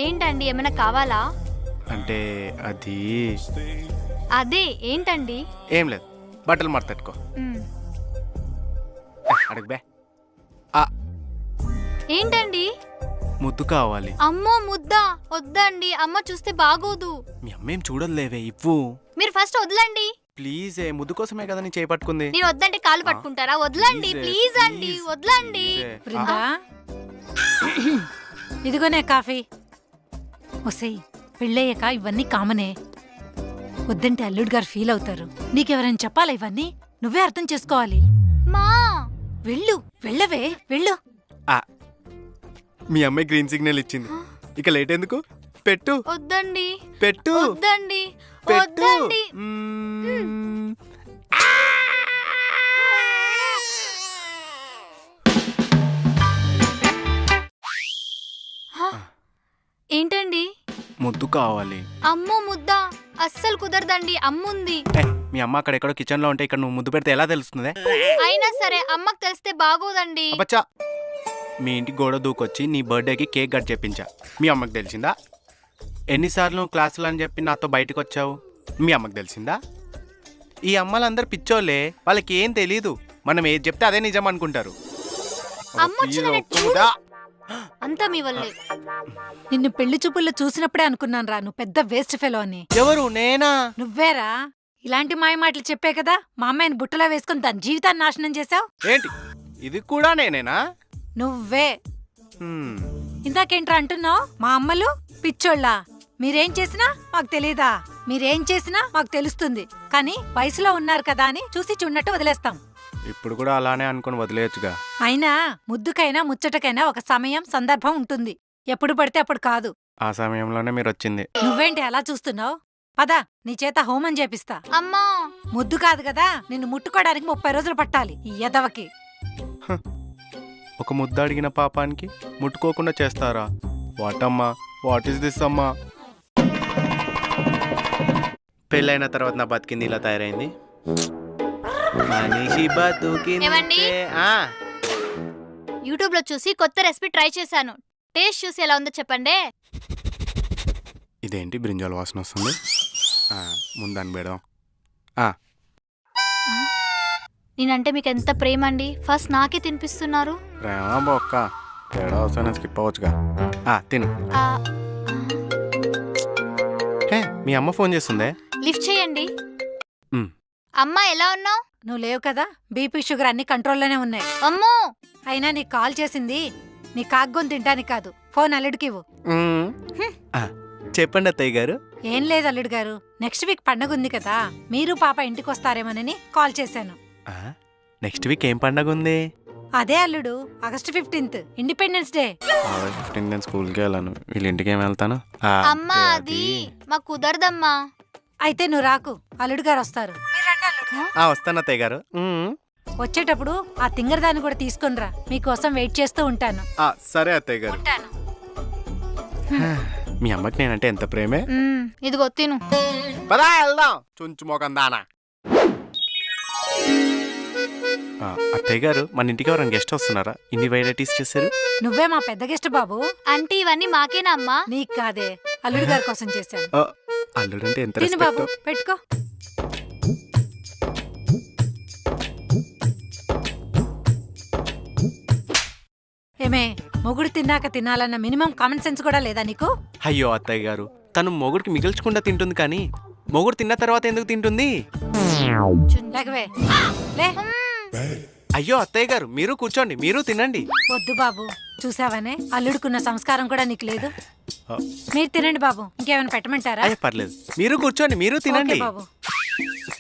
ఏంటండి ఏమైనా కావాలా? అంటే అది అదే ఏంటండి? ఏం లేదు, బట్టలు మడతట్టుకో. మ్, అడుగు బే. ఏంటండి? ముద్దు కావాలి. అమ్మో ముద్దా? వద్దండి, అమ్మ చూస్తే బాగోదు. మీ అమ్మేం చూడలేవే, ఇవ్వు మీరు ఫస్ట్ వదలండి. ప్లీజ్. ముద్దు కోసమే కదా నీ చేయి పట్టుకుంది. నేను వద్దంటే కాళ్ళు పట్టుకుంటారా? వదలండి ప్లీజ్ అండి, వదలండి. బృందా, ఇదిగోనే కాఫీ. ఒసేయ్, పెళ్ళయ్యాక ఇవన్నీ కామనే. వద్దంటే అల్లుడు గారు ఫీల్ అవుతారు. నీకెవరైనా చెప్పాలా ఇవన్నీ? నువ్వే అర్థం చేసుకోవాలి. మా వెళ్ళు, వెళ్ళవే, వెళ్ళు. మీ అమ్మాయి గ్రీన్ సిగ్నల్ ఇచ్చింది, ఇక లేట్ ఎందుకు? పెట్టు వద్దండి, పెట్టు వద్దండి, పెట్టు. వద్దండి. ఏంటండి? ముద్దు కావాలి. అమ్మో ముద్దా? అస్సలు కుదరదండి, అమ్ముంది. మీ అమ్మ అక్కడెక్కడో కిచెన్ లో ఉంటే ఇక్కడ నువ్వు ముద్దు పెడితే ఎలా తెలుస్తుంది? అయినా సరే అమ్మకు తెలిస్తే బాగోదండి. అబ్బచ్చా, మీ ఇంటి గోడ దూకొచ్చి నీ బర్త్డేకి కేక్ కట్ చెప్పించా. మీ అమ్మకి తెలిసిందా? ఎన్నిసార్లు క్లాసులు అని చెప్పి నాతో బయటకు వచ్చావు? మీ అమ్మకి తెలిసిందా? ఈ అమ్మలందరూ పిచ్చోళ్ళే, వాళ్ళకి ఏం తెలీదు. మనం ఏది చెప్తే అదే నిజం అనుకుంటారు. అంతా మీ వల్లే. నిన్ను పెళ్లి చూపుల్లో చూసినప్పుడే అనుకున్నాను రా, నువ్వు పెద్ద వేస్ట్ ఫెలో అని. ఎవరు? నేనా? నువ్వేరా. ఇలాంటి మాయమాటలు చెప్పే కదా మా అమ్మాయిని బుట్టలో వేసుకుని తన జీవితాన్ని నాశనం చేశావు. ఏంటి, ఇది కూడా నేనేనా? నువ్వే. ఇందాకేంట్రా అంటున్నావు? మా అమ్మలు పిచ్చోళ్ళా? మీరేం చేసినా మాకు తెలీదా? మీరేం చేసినా మాకు తెలుస్తుంది. కానీ వయసులో ఉన్నారు కదా అని చూసి చూడనట్టు వదిలేస్తాం. ఇప్పుడు కూడా అలానే అనుకుని వదిలేయచ్చుగా. అయినా ముద్దుకైనా ముచ్చటకైనా ఒక సమయం, సందర్భం ఉంటుంది. ఎప్పుడు పడితే అప్పుడు కాదు. ఆ సమయంలోనే మీరు వచ్చింది. నువ్వేంటి అలా చూస్తున్నావు? పద, నీ చేత హోమం చేపిస్తా. అమ్మా, ముద్దు కాదు కదా, నిన్ను ముట్టుకోవడానికి 30 రోజులు పట్టాలి ఈ ఎదవకి. ఒక ముద్ద అడిగిన పాపానికి ముట్టుకోకుండా చేస్తారా? వాటమ్మా, వాట్ ఈస్ దిస్ అమ్మా? పెళ్ళైన తర్వాత నా బతికింది ఇలా తయారైంది. మనిషి ఏమండి? యూట్యూబ్ లో చూసి కొత్త రెసిపీ ట్రై చేశాను. టేస్ట్ చూసి ఎలా ఉందో చెప్పండి. ఇదేంటి బ్రింజాల్ వాసన వస్తుంది? ముందని బేడం. నేనంటే మీకు ఎంత ప్రేమ అండి, ఫస్ట్ నాకే తినిపిస్తున్నారు. ప్రేమ బొక్క, తేడా వస్తానే స్కిప్ అవ్వచ్చుగా. తిను. మీ అమ్మ ఫోన్ చేస్తుందే, లిఫ్ట్ చేయండి. అమ్మా, ఎలా ఉన్నావు? నువ్వు లేవు కదా, బీపీ షుగర్ అన్ని కంట్రోల్లోనే ఉన్నాయి. అమ్మో, అయినా నీకు కాల్ చేసింది నీ కాగ్గొని తింటానికి కాదు. ఫోన్ అల్లుడికివ్వు. చెప్పండి అత్తయ్య గారు. ఏం లేదు అల్లుడు గారు, నెక్స్ట్ వీక్ పండగ ఉంది కదా, మీరు పాప ఇంటికి వస్తారేమోనని కాల్ చేశాను. నెక్స్ట్ వీక్ ఏం పండగ ఉంది? అదే అల్లుడు, August 15th independence day. August 15 నేను స్కూల్కి వెళ్ళాను, వీళ్ళ ఇంటికి ఏం వెళ్తాను. అమ్మా అది మాకు కుదరదమ్మా. అయితే నువ్వు రాకు, అల్లుడు గారు వస్తారు. వస్తాను అత్తయ్య గారు. వచ్చేటప్పుడు ఆ తింగరదాన్ని కూడా తీసుకునిరా, మీకోసం వెయిట్ చేస్తూ ఉంటాను. సరే అత్తయ్య గారు. ఉంటాను. మీ అమ్మకి నేనంటే ఎంత ప్రేమే. ఇదిగో తిను. పదా వెళ్దాం, చుంచు మోకం దానా. అత్తయ్య గారు, మన ఇంటికి ఎవరైనా గెస్ట్ వస్తున్నారా? ఇన్ని వెరైటీస్ చేశారు. నువ్వే మా పెద్ద గెస్ట్ బాబు. అంటే ఇవన్నీ మాకేనా అమ్మా? నీకు కాదే, అల్లుడు గారి కోసం చేశాను. అల్లుడంటే ఎంత తిను బాబు, పెట్టుకో. ఏమే, మొగుడు తిన్నాక తినాలన్న మినిమం కామన్ సెన్స్ కూడా లేదా నీకు? అయ్యో అత్తయ్య గారు, తను మొగుడికి మిగిల్చకుండా తింటుంది, కానీ మొగుడు తిన్న తర్వాత ఎందుకు తింటుంది? లేకవే, లే. అయ్యో అత్తయ్య గారు, మీరు కూర్చోండి, మీరు తినండి. వద్దు బాబు, చూసావనే అల్లుడుకున్న సంస్కారం కూడా నీకు లేదు. మీరు తినండి బాబు, ఇంకేమైనా పెట్టమంటారా? పర్లేదు, మీరు కూర్చోండి, మీరు తినండి. బాబు.